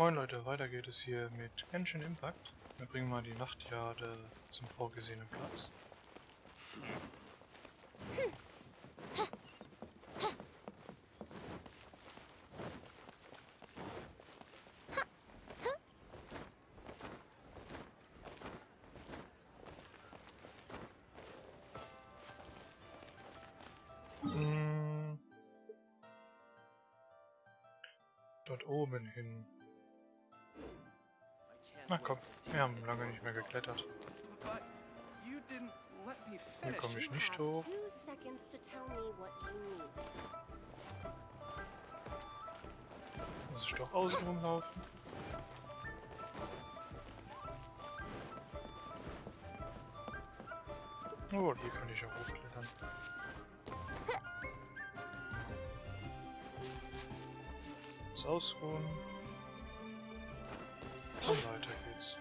Moin Leute, weiter geht es hier mit Genshin Impact. Wir bringen mal die Nachtjade zum vorgesehenen Platz. Dort oben hin. Na komm, wir haben lange nicht mehr geklettert. Hier komme ich nicht hoch. Muss ich doch außen rumlaufen? Oh, hier kann ich auch hochklettern. Jetzt ausruhen. Und weiter geht's.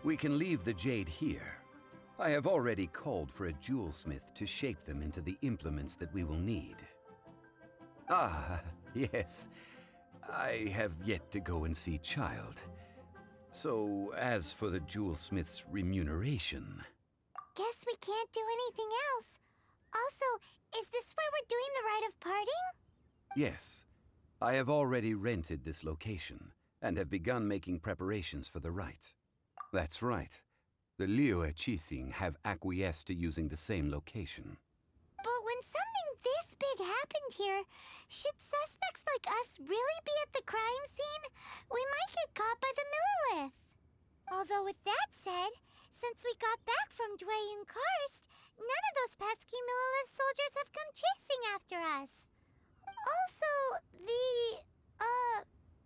We can leave the jade here. I have already called for a jewelsmith to shape them into the implements that we will need. Ah, yes. I have yet to go and see Child. So, as for the jewelsmith's remuneration... Guess we can't do anything else. Also, is this where we're doing the rite of parting? Yes. I have already rented this location, and have begun making preparations for the rite. That's right. The Liyue Qixing have acquiesced to using the same location. But when something this big happened here, should suspects like us really be at the crime scene? We might get caught by the Millilith. Although with that said, since we got back from Dwayne Karst, none of those pesky Millilith soldiers have come chasing after us. Also, the,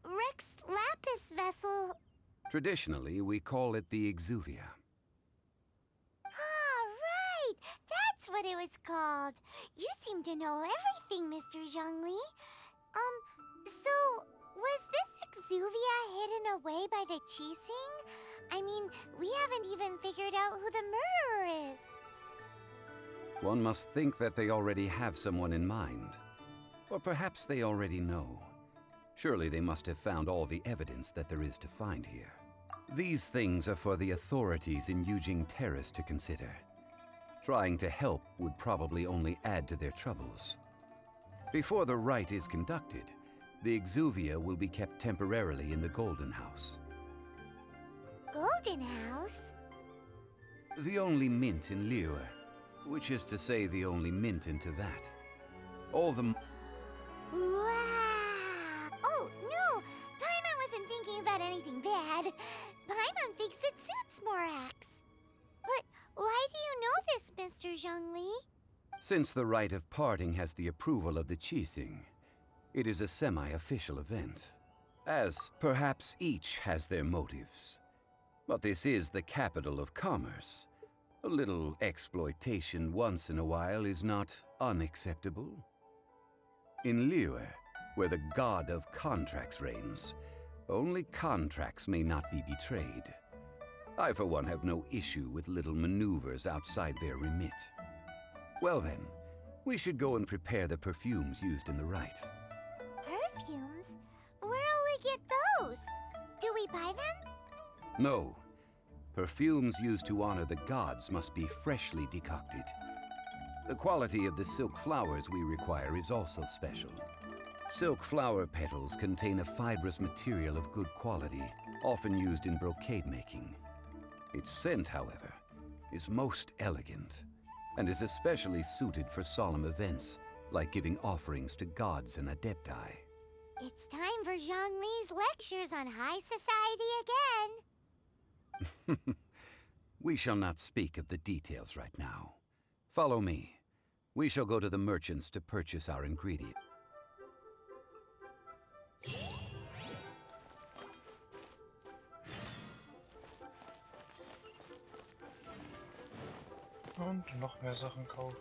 Rex Lapis vessel... Traditionally, we call it the Exuvia. Ah, right! That's what it was called. You seem to know everything, Mr. Zhongli. So, was this Exuvia hidden away by the Qixing? I mean, we haven't even figured out who the murderer is. One must think that they already have someone in mind. Or perhaps they already know. Surely they must have found all the evidence that there is to find here. These things are for the authorities in Yujing Terrace to consider. Trying to help would probably only add to their troubles. Before the rite is conducted, the Exuvia will be kept temporarily in the Golden House. Golden House? The only mint in Liyue, which is to say the only mint in Teyvat. All the... Wow! Oh, no! Paimon wasn't thinking about anything bad. Paimon thinks it suits Morax. But why do you know this, Mr. Zhongli? Since the rite of parting has the approval of the Qixing, it is a semi-official event. As perhaps each has their motives. But this is the capital of commerce. A little exploitation once in a while is not unacceptable. In Liyue, where the god of contracts reigns, only contracts may not be betrayed. I, for one, have no issue with little maneuvers outside their remit. Well then, we should go and prepare the perfumes used in the rite. Perfumes? Where'll we get those? Do we buy them? No. Perfumes used to honor the gods must be freshly decocted. The quality of the silk flowers we require is also special. Silk flower petals contain a fibrous material of good quality, often used in brocade making. Its scent, however, is most elegant, and is especially suited for solemn events, like giving offerings to gods and adepti. It's time for Zhongli's lectures on high society again. We shall not speak of the details right now. Follow me. We shall go to the merchants to purchase our ingredients. Und noch mehr Sachen kaufen.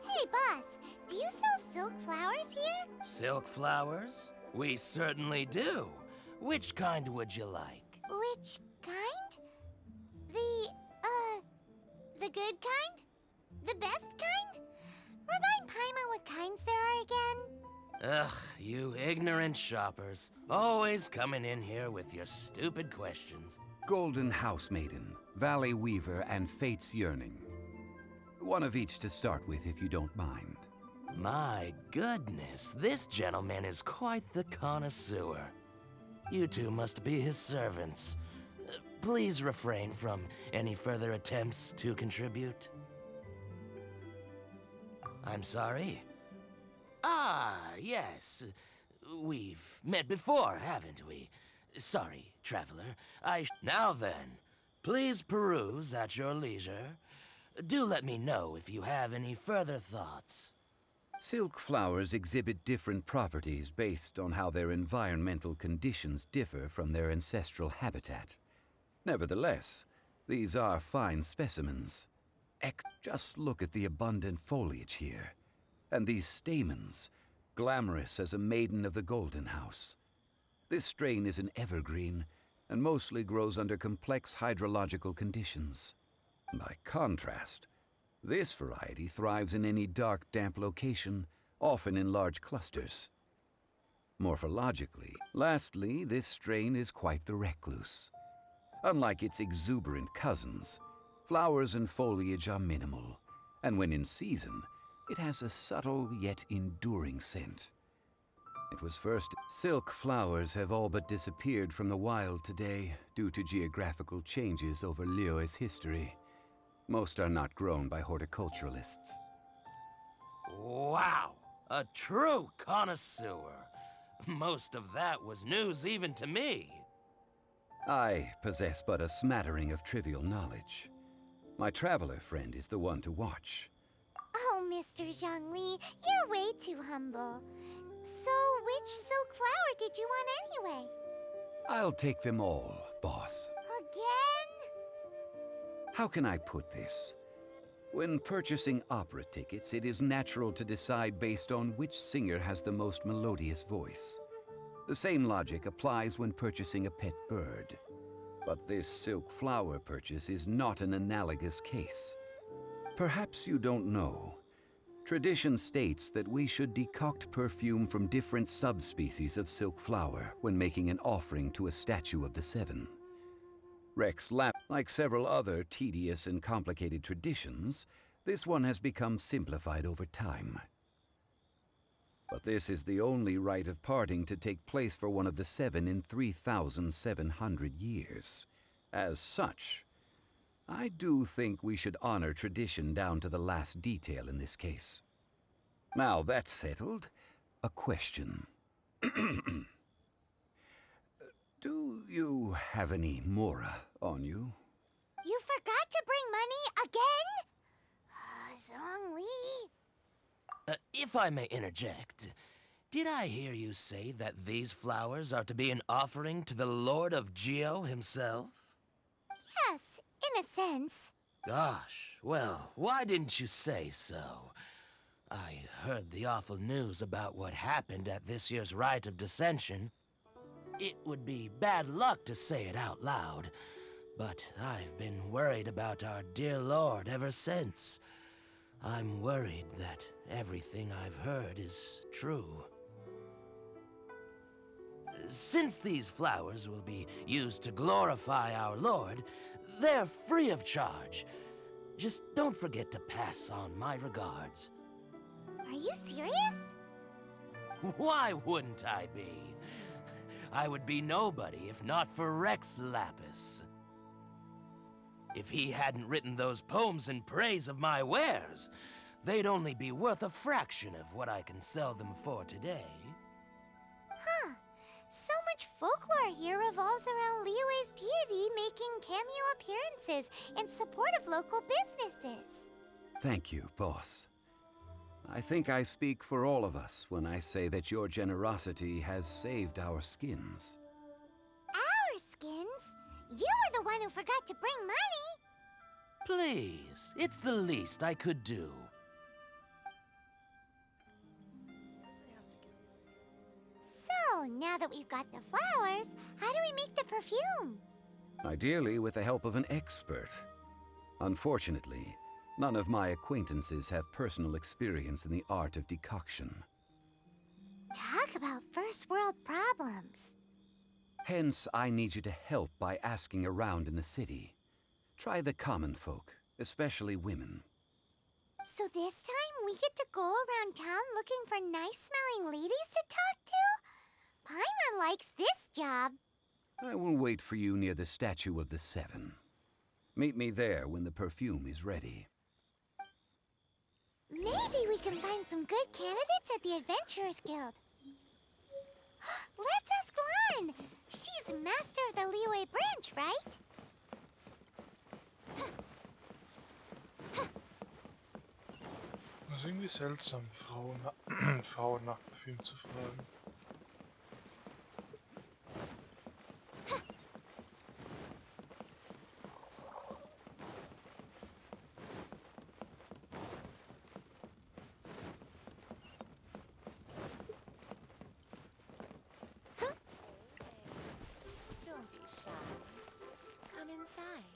Hey, boss, do you sell silk flowers here? Silk flowers? We certainly do. Which kind would you like? Which kind? The good kind? The best kind? Remind Paimon what kinds there are again? Ugh, you ignorant shoppers. Always coming in here with your stupid questions. Golden Housemaiden, Valley Weaver, and Fate's Yearning. One of each to start with, if you don't mind. My goodness, this gentleman is quite the connoisseur. You two must be his servants. Please refrain from any further attempts to contribute. I'm sorry? Ah, yes. We've met before, haven't we? Sorry, traveler. Now then, please peruse at your leisure. Do let me know if you have any further thoughts. Silk flowers exhibit different properties based on how their environmental conditions differ from their ancestral habitat. Nevertheless, these are fine specimens. Just look at the abundant foliage here, and these stamens, glamorous as a maiden of the Golden House. This strain is an evergreen, and mostly grows under complex hydrological conditions. By contrast, this variety thrives in any dark, damp location, often in large clusters. Morphologically, lastly, this strain is quite the recluse. Unlike its exuberant cousins, flowers and foliage are minimal, and when in season, it has a subtle yet enduring scent. It was first. Silk flowers have all but disappeared from the wild today due to geographical changes over Liyue's history. Most are not grown by horticulturalists. Wow! A true connoisseur. Most of that was news even to me. I possess but a smattering of trivial knowledge. My traveler friend is the one to watch. Oh, Mr. Zhongli, you're way too humble. So, which silk flower did you want anyway? I'll take them all, boss. Again? How can I put this? When purchasing opera tickets, it is natural to decide based on which singer has the most melodious voice. The same logic applies when purchasing a pet bird. But this silk flower purchase is not an analogous case. Perhaps you don't know. Tradition states that we should decoct perfume from different subspecies of silk flower when making an offering to a statue of the Seven. Like several other tedious and complicated traditions, this one has become simplified over time. But this is the only rite of parting to take place for one of the Seven in 3,700 years. As such, I do think we should honor tradition down to the last detail in this case. Now that's settled, a question. Do you have any mora on you? You forgot to bring money again? Zhongli. If I may interject, did I hear you say that these flowers are to be an offering to the Lord of Geo himself? Yes, in a sense. Gosh, well, why didn't you say so? I heard the awful news about what happened at this year's Rite of Dissension. It would be bad luck to say it out loud, but I've been worried about our dear Lord ever since. I'm worried that everything I've heard is true. Since these flowers will be used to glorify our Lord, they're free of charge. Just don't forget to pass on my regards. Are you serious? Why wouldn't I be? I would be nobody if not for Rex Lapis. If he hadn't written those poems in praise of my wares, they'd only be worth a fraction of what I can sell them for today. Huh. So much folklore here revolves around Liyue's deity making cameo appearances in support of local businesses. Thank you, boss. I think I speak for all of us when I say that your generosity has saved our skins. Our skins? You were the one who forgot to bring money. Please, it's the least I could do. So, now that we've got the flowers, how do we make the perfume? Ideally with the help of an expert. Unfortunately, none of my acquaintances have personal experience in the art of decoction. Talk about first world problems. Hence, I need you to help by asking around in the city. Try the common folk, especially women. So this time we get to go around town looking for nice-smelling ladies to talk to? Paimon likes this job. I will wait for you near the Statue of the Seven. Meet me there when the perfume is ready. Maybe we can find some good candidates at the Adventurers Guild. Let's ask Lan. She's master of the Liyue branch, right? Das ist irgendwie seltsam, Frauen nach Parfüm zu fragen. Don't be shy. Come inside.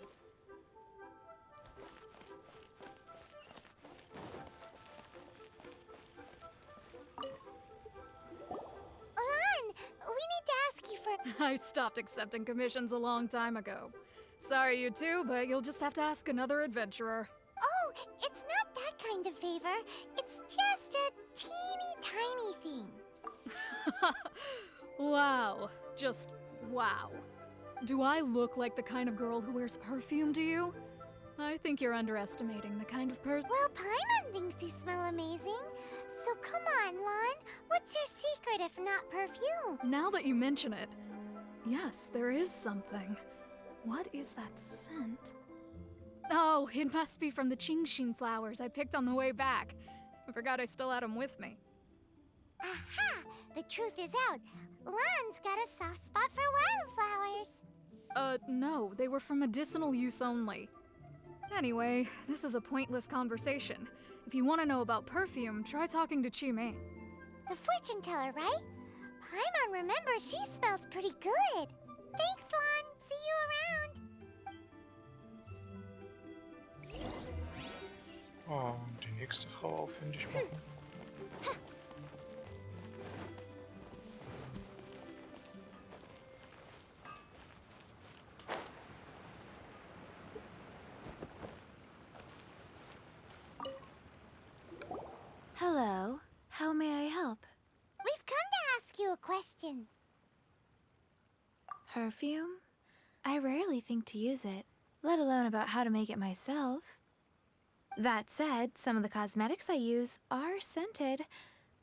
Lan, we need to ask you for... I stopped accepting commissions a long time ago. Sorry, you two, but you'll just have to ask another adventurer. Oh, it's not that kind of favor. It's just a teeny tiny thing. Wow. Just wow. Do I look like the kind of girl who wears perfume to you? I think you're underestimating the kind of person. Well, Paimon thinks you smell amazing. So come on, Lan. What's your secret if not perfume? Now that you mention it, yes, there is something. What is that scent? Oh, it must be from the Genshin flowers I picked on the way back. I forgot I still had them with me. Aha! The truth is out. Lan's got a soft spot for wildflowers. No, they were for medicinal use only. Anyway, this is a pointless conversation. If you want to know about perfume, try talking to Chime. The fortune teller, right? Paimon remembers she smells pretty good. Thanks, Lan. See you around. Oh, und die nächste Frau aufwendig machen. Hello. How may I help? We've come to ask you a question. Perfume? I rarely think to use it, let alone about how to make it myself. That said, some of the cosmetics I use are scented.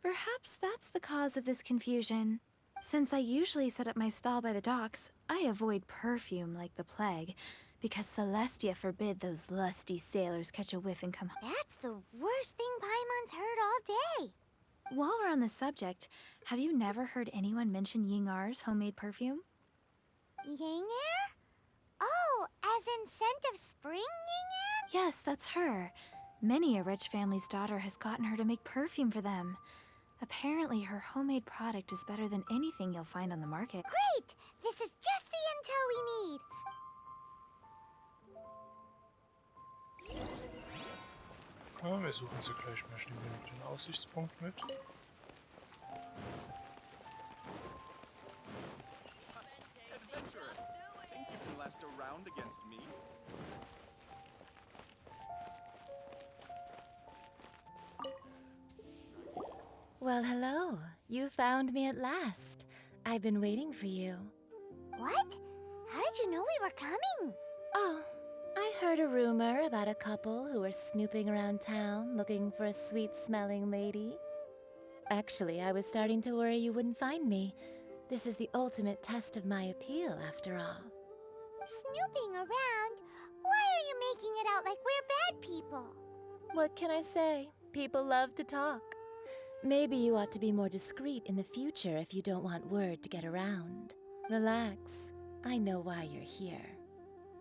Perhaps that's the cause of this confusion. Since I usually set up my stall by the docks, I avoid perfume like the plague, because Celestia forbid those lusty sailors catch a whiff and come home. That's the worst thing Paimon's heard all day. While we're on the subject, have you never heard anyone mention Yingar's homemade perfume? Yinger? Oh, as in scent of spring, Yinger? Yes, that's her. Many a rich family's daughter has gotten her to make perfume for them. Apparently, her homemade product is better than anything you'll find on the market. Great! This is just the intel we need. Ja, wir suchen sie gleich mal schnell den Aussichtspunkt mit. Adventurer, think you can last a round against me? Well, hello. You found me at last. I've been waiting for you. What? How did you know we were coming? Oh, I Heard a rumor about a couple who were snooping around town looking for a sweet-smelling lady. Actually, I was starting to worry you wouldn't find me. This is the ultimate test of my appeal, after all. Snooping around? Why are you making it out like we're bad people? What can I say? People love to talk. Maybe you ought to be more discreet in the future if you don't want word to get around. Relax. I know why you're here.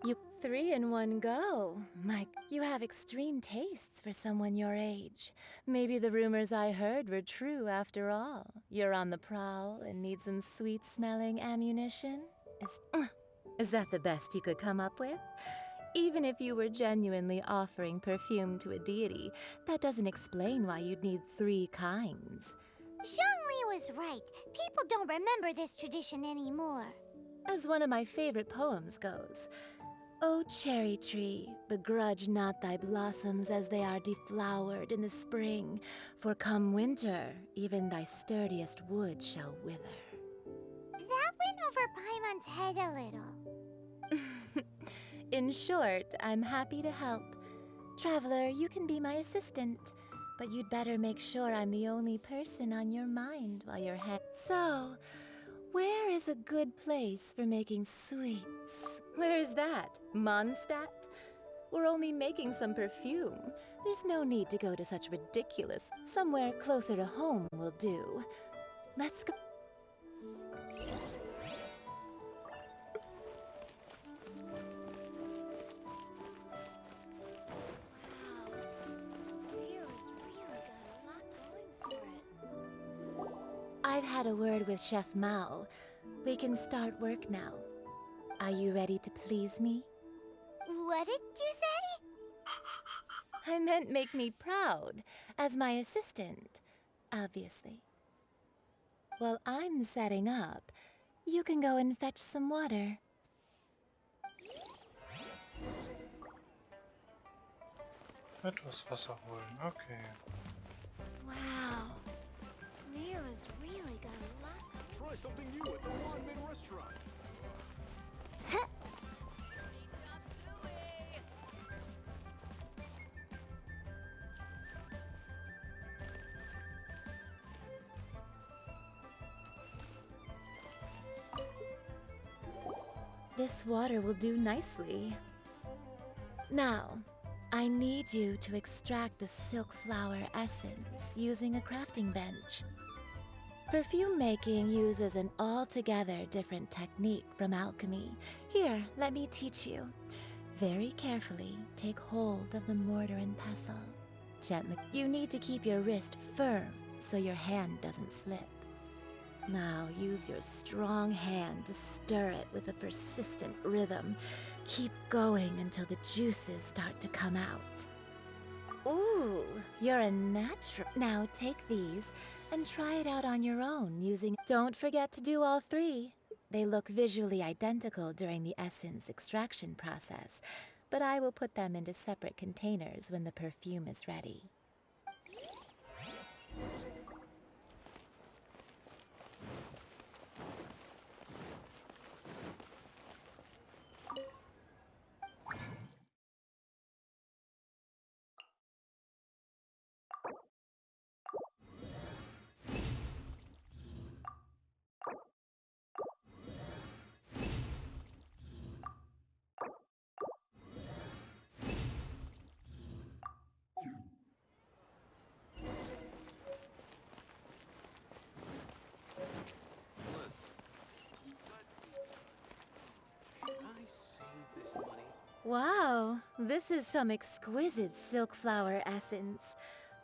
You 3 in one go. Mike, you have extreme tastes for someone your age. Maybe the rumors I heard were true after all. You're on the prowl and need some sweet-smelling ammunition? Is that the best you could come up with? Even if you were genuinely offering perfume to a deity, that doesn't explain why you'd need 3 kinds. Zhongli was right. People don't remember this tradition anymore. As one of my favorite poems goes, "O cherry tree, begrudge not thy blossoms as they are deflowered in the spring, for come winter, even thy sturdiest wood shall wither." That went over Paimon's head a little. In short, I'm happy to help. Traveler, you can be my assistant, but you'd better make sure I'm the only person on your mind while you're So, where is a good place for making sweets? Where is that? Mondstadt? We're only making some perfume. There's no need to go to such ridiculous. Somewhere closer to home will do. Let's go. I've had a word with Chef Mao. We can start work now. Are you ready to please me? What did you say? I meant make me proud, as my assistant, obviously. While I'm setting up, you can go and fetch some water. Etwas Wasser holen, okay. Wow. Leo's really got a lot. Try something new at the Wanmin restaurant. This water will do nicely. Now, I need you to extract the silk flower essence using a crafting bench. Perfume making uses an altogether different technique from alchemy. Here, let me teach you. Very carefully, take hold of the mortar and pestle. Gently. You need to keep your wrist firm so your hand doesn't slip. Now use your strong hand to stir it with a persistent rhythm. Keep going until the juices start to come out. Ooh, you're a natural. Now take these and try it out on your own using... Don't forget to do all 3. They look visually identical during the essence extraction process, but I will put them into separate containers when the perfume is ready. Wow, this is some exquisite silk flower essence.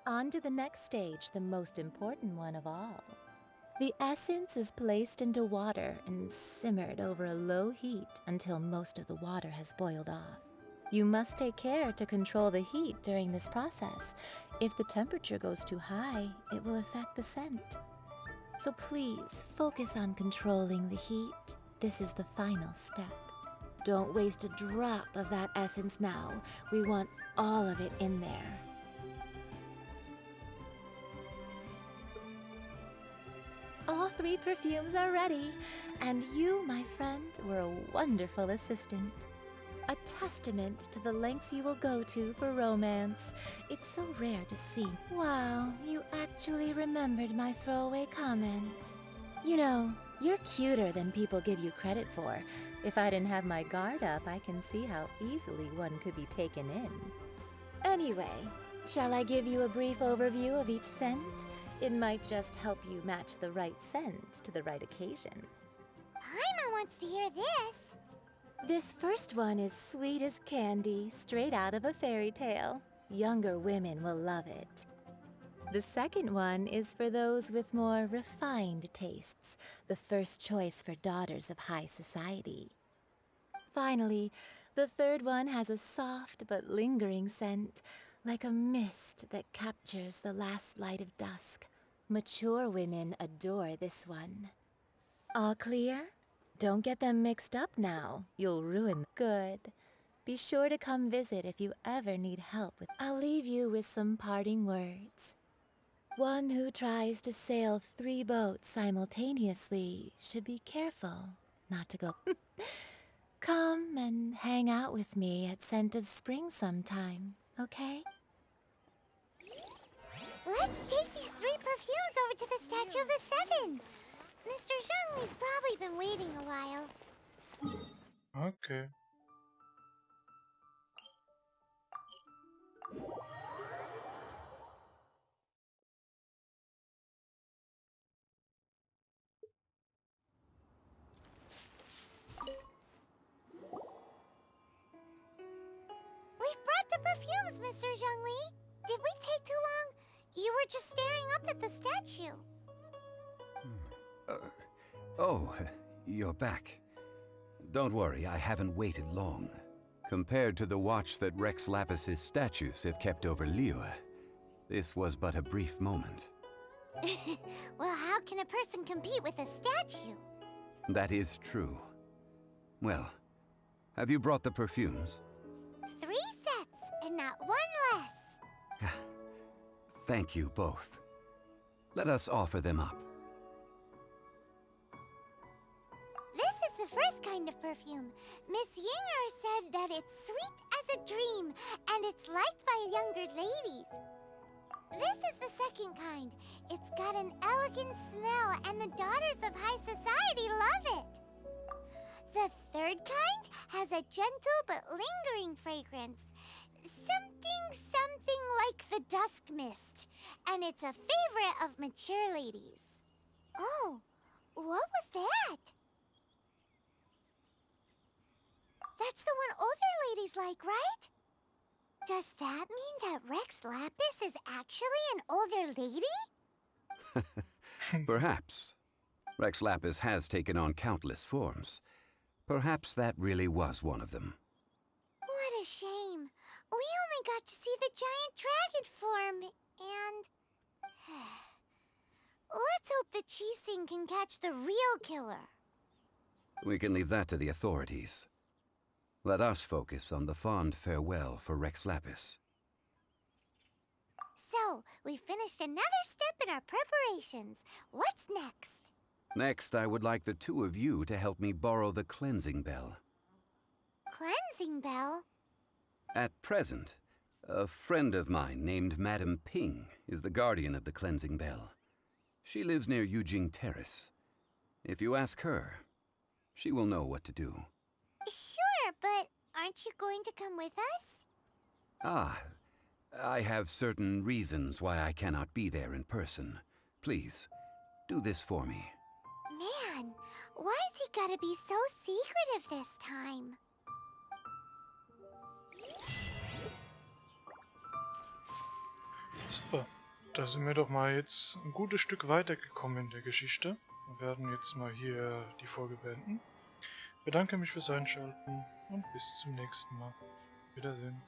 On to the next stage, the most important one of all. The essence is placed into water and simmered over a low heat until most of the water has boiled off. You must take care to control the heat during this process. If the temperature goes too high, it will affect the scent. So please, focus on controlling the heat. This is the final step. Don't waste a drop of that essence now. We want all of it in there. All 3 perfumes are ready, and you, my friend, were a wonderful assistant. a testament to the lengths you will go to for romance. It's so rare to see. Wow, you actually remembered my throwaway comment. You know, you're cuter than people give you credit for. If I didn't have my guard up, I can see how easily one could be taken in. Anyway, shall I give you a brief overview of each scent? It might just help you match the right scent to the right occasion. Paimon wants to hear this. This first one is sweet as candy, straight out of a fairy tale. Younger women will love it. The second one is for those with more refined tastes, the first choice for daughters of high society. Finally, the third one has a soft but lingering scent, like a mist that captures the last light of dusk. Mature women adore this one. All clear? Don't get them mixed up now. You'll ruin good. Be sure to come visit if you ever need help with. I'll leave you with some parting words. One who tries to sail 3 boats simultaneously should be careful not to go. Come and hang out with me at Scent of Spring sometime, okay? Let's take these 3 perfumes over to the Statue of the Seven. Mr. Zhongli's probably been waiting a while. Okay. We've brought the perfumes, Mr. Zhongli. Did we take too long? You were just staring up at the statue. Oh, you're back. Don't worry, I haven't waited long. Compared to the watch that Rex Lapis's statues have kept over Liyue, this was but a brief moment. Well, how can a person compete with a statue? That is true. Well, have you brought the perfumes? 3 sets, and not 1 less. Thank you both. Let us offer them up. This is the first kind of perfume. Miss Yinger said that it's sweet as a dream, and it's liked by younger ladies. This is the second kind. It's got an elegant smell, and the daughters of high society love it. The third kind has a gentle but lingering fragrance. Something like the dusk mist. And it's a favorite of mature ladies. Oh, what was that? That's the one older ladies like, right? Does that mean that Rex Lapis is actually an older lady? Perhaps. Rex Lapis has taken on countless forms. Perhaps that really was one of them. What a shame. We only got to see the giant dragon form, and... Let's hope the Qixing can catch the real killer. We can leave that to the authorities. Let us focus on the fond farewell for Rex Lapis. So, we finished another step in our preparations. What's next? Next, I would like the 2 of you to help me borrow the cleansing bell. Cleansing bell? At present, a friend of mine named Madame Ping is the guardian of the cleansing bell. She lives near Yujing Terrace. If you ask her, she will know what to do. Sure, but aren't you going to come with us? Ah, I have certain reasons why I cannot be there in person. Please, do this for me. Man, why's he gotta be so secretive this time? Super. Da sind wir doch mal jetzt ein gutes Stück weitergekommen in der Geschichte. Wir werden jetzt mal hier die Folge beenden. Ich bedanke mich fürs Einschalten und bis zum nächsten Mal. Wiedersehen.